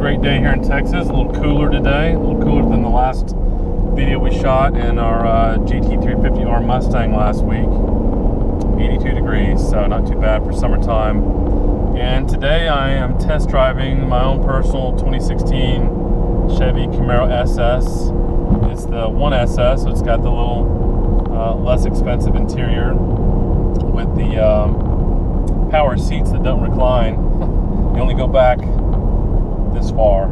great day here in Texas. A little cooler today, a little cooler than the last video we shot in our GT350R Mustang last week. 82 degrees, so not too bad for summertime. And today I am test driving my own personal 2016 Chevy Camaro SS. It's the 1SS, so it's got the little less expensive interior with the power seats that don't recline. You only go back this far.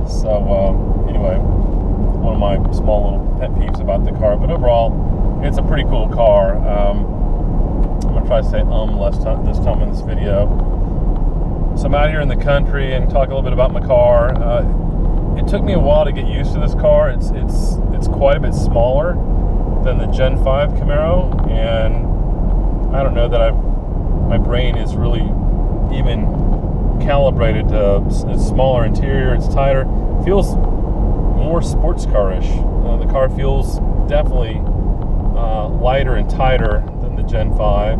So anyway, one of my small little pet peeves about the car, but overall it's a pretty cool car. I'm gonna try to say this time in this video. So I'm out here in the country and talk a little bit about my car. It took me a while to get used to this car. It's quite a bit smaller than the Gen 5 Camaro, and I don't know that my brain is really even calibrated to a smaller interior. It's tighter. It feels more sports car-ish. The car feels definitely lighter and tighter than the Gen 5.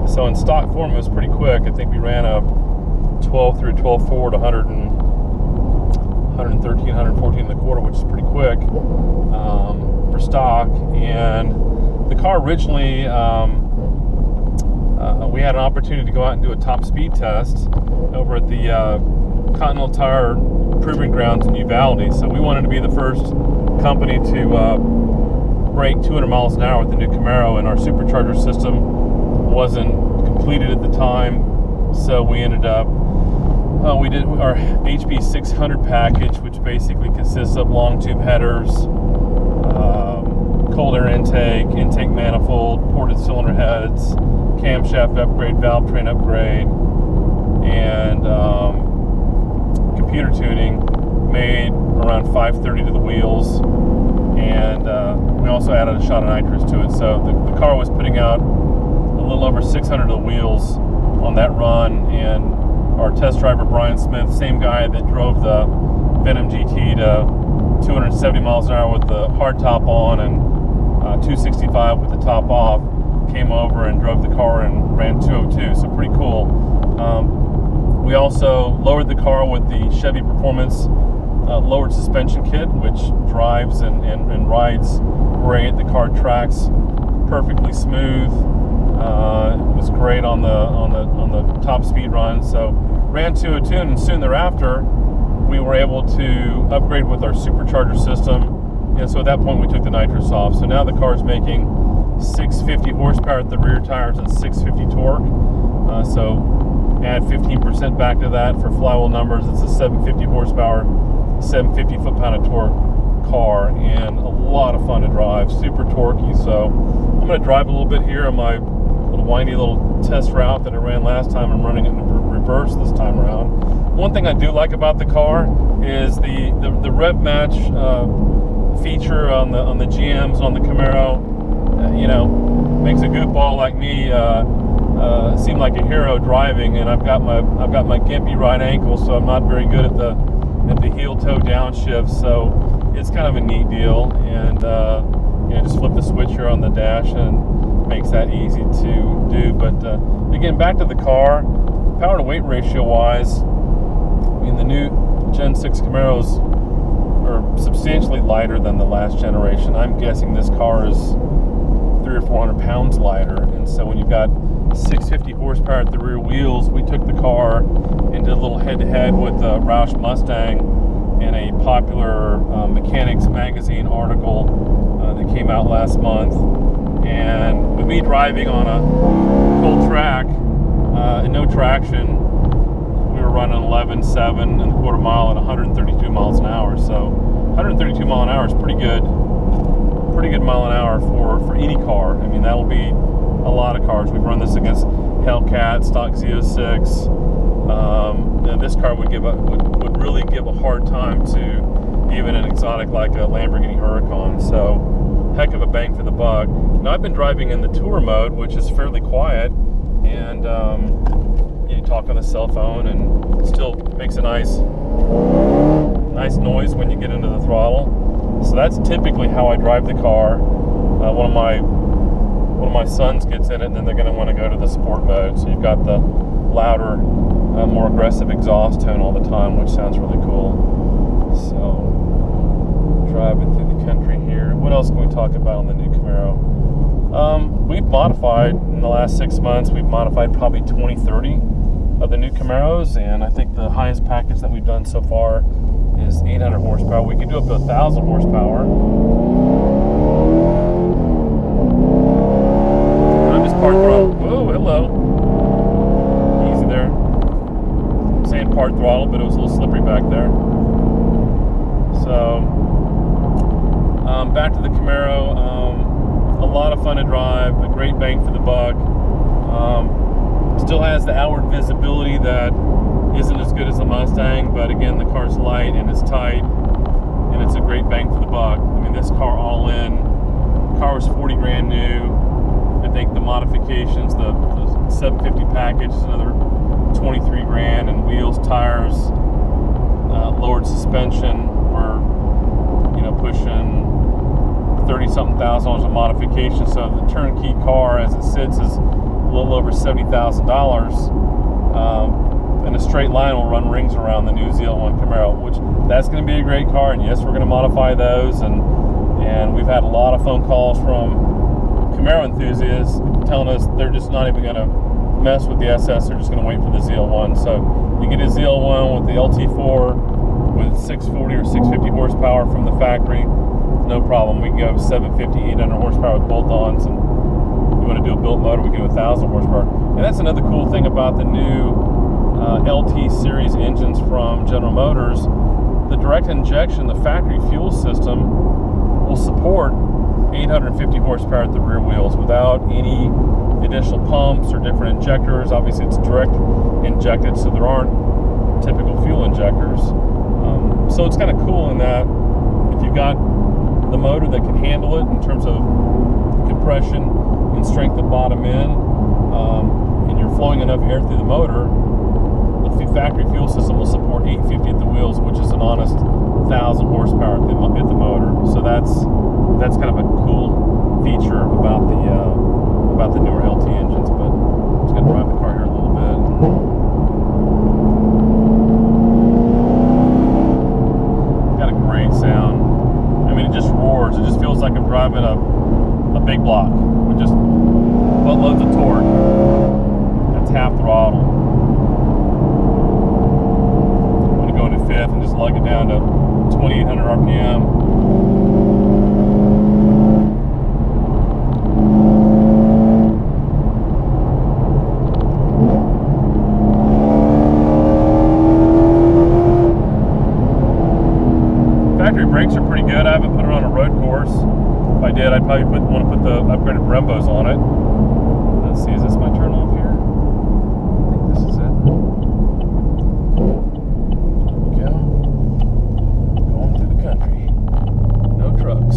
So in stock form, it was pretty quick. I think we ran a 12 through 12 forward, 113, 114 in the quarter, which is pretty quick for stock. And the car originally, we had an opportunity to go out and do a top speed test over at the Continental Tire Proving Grounds in Uvalde. So we wanted to be the first company to break 200 miles an hour with the new Camaro, and our supercharger system wasn't completed at the time. So we ended up, we did our HPE750 package, which basically consists of long tube headers, cold air intake manifold, ported cylinder heads, camshaft upgrade, valve train upgrade, and computer tuning made around 530 to the wheels. And we also added a shot of nitrous to it. So the car was putting out a little over 600 to the wheels on that run. And our test driver, Brian Smith, same guy that drove the Venom GT to 270 miles an hour with the hard top on and 265 with the top off, came over and drove the car and ran 202, so pretty cool. We also lowered the car with the Hennessey Performance lowered suspension kit, which drives and rides great. The car tracks perfectly smooth. It was great on the top speed run. So ran 202, and soon thereafter we were able to upgrade with our supercharger system. And so at that point we took the nitrous off. So now the car is making 650 horsepower at the rear tires and 650 torque. So add 15% back to that for flywheel numbers. It's a 750 horsepower, 750 foot-pound of torque car, and a lot of fun to drive. Super torquey. So I'm going to drive a little bit here on my little windy little test route that I ran last time. I'm running it in reverse this time around. One thing I do like about the car is the rev match feature on the GMs, on the Camaro. Makes a goofball like me seem like a hero driving, and I've got my gimpy right ankle, so I'm not very good at the heel toe downshift. So it's kind of a neat deal, and just flip the switch here on the dash and makes that easy to do. But again, back to the car, power to weight ratio wise, the new Gen 6 Camaros are substantially lighter than the last generation. I'm guessing this car is 300 or 400 pounds lighter, and so when you've got 650 horsepower at the rear wheels, we took the car and did a little head-to-head with the Roush Mustang in a popular Mechanics magazine article that came out last month. And with me driving on a cold track and no traction, we were running 11.7 in the quarter mile at 132 miles an hour. So 132 mile an hour is pretty good mile an hour for any car. I mean, that'll be a lot of cars. We've run this against Hellcat, stock Z06. This car would really give a hard time to even an exotic like a Lamborghini Huracan. So heck of a bang for the buck. Now I've been driving in the tour mode, which is fairly quiet, and you talk on the cell phone and it still makes a nice noise when you get into the throttle. So that's typically how I drive the car. One of my sons gets in it, and then they're going to want to go to the sport mode. So you've got the louder a more aggressive exhaust tone all the time, which sounds really cool. So, driving through the country here. What else can we talk about on the new Camaro? We've modified, in the last 6 months, we've modified probably 20, 30 of the new Camaros, and I think the highest package that we've done so far is 800 horsepower. We could do up to 1,000 horsepower. And I'm just part throttle. Whoa, hello. Easy there. I'm saying part throttle, but it was a little slippery back there. So, back to the Camaro. A lot of fun to drive, a great bang for the buck. Still has the outward visibility that isn't as good as the Mustang, but again, the car's light and it's tight, and it's a great bang for the buck. I mean, this car all in, the car was 40 grand new. I think the modifications, the 750 package is another 23 grand, and wheels, tires, lowered suspension, we're pushing 30-something thousand dollars of modification. So the turnkey car, as it sits, is a little over $70,000. In a straight line, will run rings around the new ZL1 Camaro, which that's going to be a great car. And yes, we're going to modify those. And we've had a lot of phone calls from Camaro enthusiasts telling us they're just not even going to mess with the SS. They're just going to wait for the ZL1. So you get a ZL1 with the LT4 with 640 or 650 horsepower from the factory. No problem. We can go 750, 800 horsepower with bolt-ons, and if we want to do a built motor, we can do 1,000 horsepower. And that's another cool thing about the new LT series engines from General Motors. The direct injection, the factory fuel system, will support 850 horsepower at the rear wheels without any additional pumps or different injectors. Obviously, it's direct injected, so there aren't typical fuel injectors. So it's kind of cool in that if you've got the motor that can handle it in terms of compression and strength of bottom end, and you're flowing enough air through the motor, the factory fuel system will support 850 at the wheels, which is an honest 1,000 horsepower at the motor. So that's kind of a cool feature about the newer LT engines. But I'm just gonna drive the car here a little bit. Got a great sound. I mean, it just roars. It just feels like I'm driving a big block with just buttloads of torque. That's half throttle. I'm going to go into fifth and just lug it down to 2,800 RPM. Factory brakes are pretty good. I haven't put it on a road course. If I did, I'd probably want to put the upgraded Brembos on it. Let's see, is this my turn off here? I think this is it. There we go. Going through the country. No trucks.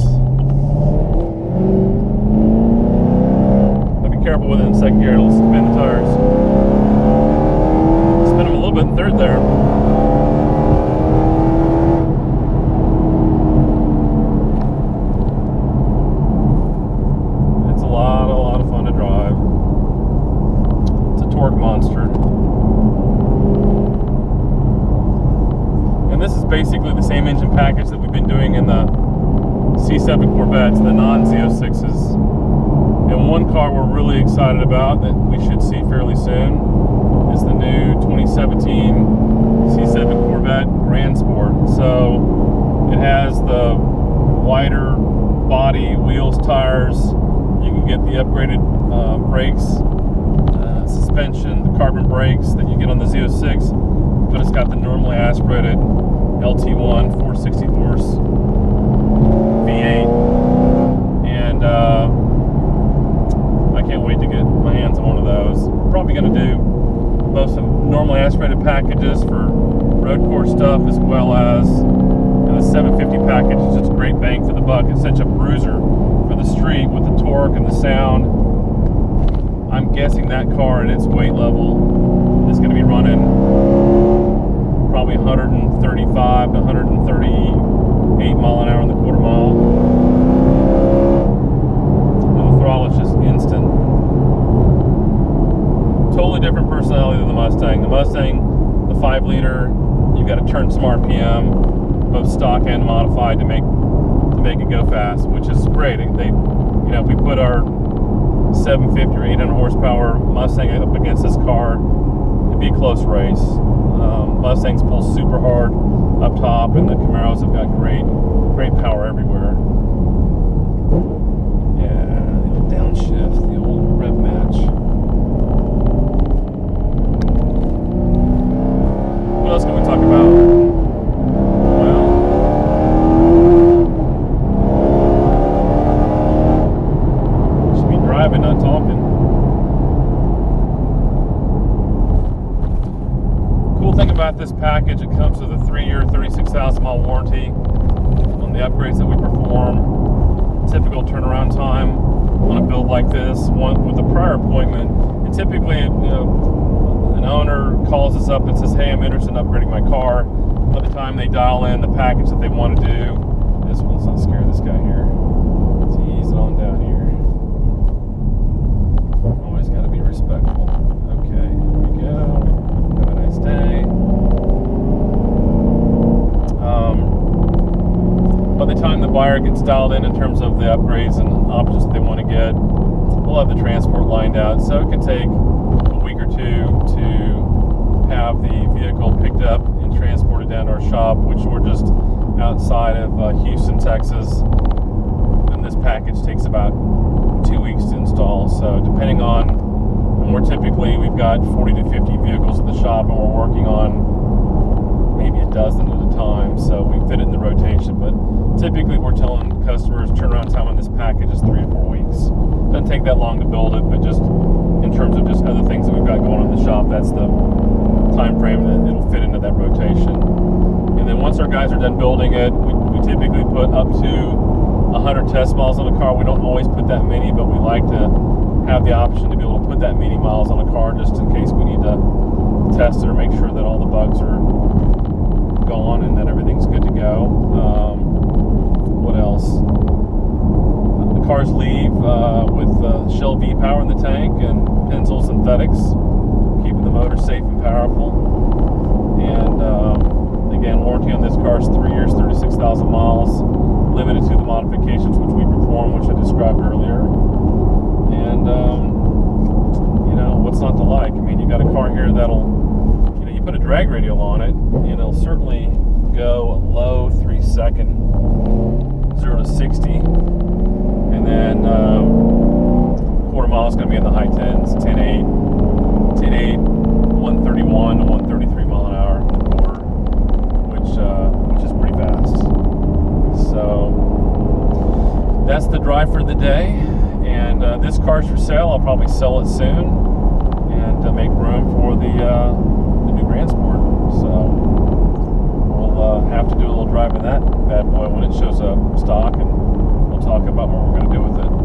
I'll be careful with it in second gear. It'll spin the tires. Spin them a little bit in third there. Basically the same engine package that we've been doing in the C7 Corvettes, the non-Z06s. And one car we're really excited about that we should see fairly soon is the new 2017 C7 Corvette Grand Sport. So it has the wider body, wheels, tires. You can get the upgraded brakes, suspension, the carbon brakes that you get on the Z06, but it's got the normally aspirated LT1 460 horse V8, and I can't wait to get my hands on one of those. Probably going to do both some normally aspirated packages for road course stuff, as well as the 750 package. It's just a great bang for the buck. It's such a bruiser for the street with the torque and the sound. I'm guessing that car at its weight level is going to be running probably 135 to 138 mile an hour in the quarter mile. And the throttle is just instant. Totally different personality than the Mustang. The Mustang turn some RPM, both stock and modified, to make it go fast, which is great. They, if we put our 750 or 800 horsepower Mustang up against this car, it'd be a close race. Mustangs pull super hard up top, and the Camaros have got great power everywhere. Yeah, the old downshift, the old rev match. What else can we talk about? Well, should be driving, not talking. Cool thing about this package, it comes with a 3-year, 36,000 mile warranty on the upgrades that we perform. Typical turnaround time on a build like this, one with a prior appointment. And typically, an owner calls us up and says, "Hey, I'm interested in upgrading my car." By the time they dial in the package that they want to do, let's not scare this guy here. Let's ease it on down here. Always got to be respectful. Okay, here we go. Have a nice day. By the time the buyer gets dialed in terms of the upgrades and options that they want to get, we'll have the transport lined out. So it can take a week or two to have the vehicle picked up and transported down to our shop, which we're just outside of Houston, Texas. And this package takes about 2 weeks to install. So depending on, and we've got 40 to 50 vehicles in the shop, and we're working on maybe a dozen at a time, so we fit it in the rotation. But typically we're telling customers turnaround time on this package is 3 to 4 weeks. Doesn't take that long to build it, but just in terms of just other things that we've got going on in the shop, that's the time frame that it'll fit into that rotation. And then once our guys are done building it, we typically put up to 100 test miles on a car. We don't always put that many, but we like to have the option to be able to put that many miles on a car just in case we need to test it or make sure that all the bugs are gone and that everything's good to go. What else? The cars leave with Shell V-Power in the tank and Pennzoil synthetics, keeping the motor safe and powerful. And again, warranty on this car is 3 years, 36,000 miles, limited to the modifications which we perform, which I described earlier. And what's not to like? I mean, you got a car here that'll, you put a drag radial on it, and it'll certainly go low 3-second, 0 to 60, and then quarter mile is going to be in the high 10s, 10.8, 131 to 133 mile an hour in the quarter, which is pretty fast. So that's the drive for the day, and this car's for sale. I'll probably sell it soon and make room for the new Grand Sport. So we'll have to do a little drive in that bad boy when it shows up stock, and we'll talk about what we're going to do with it.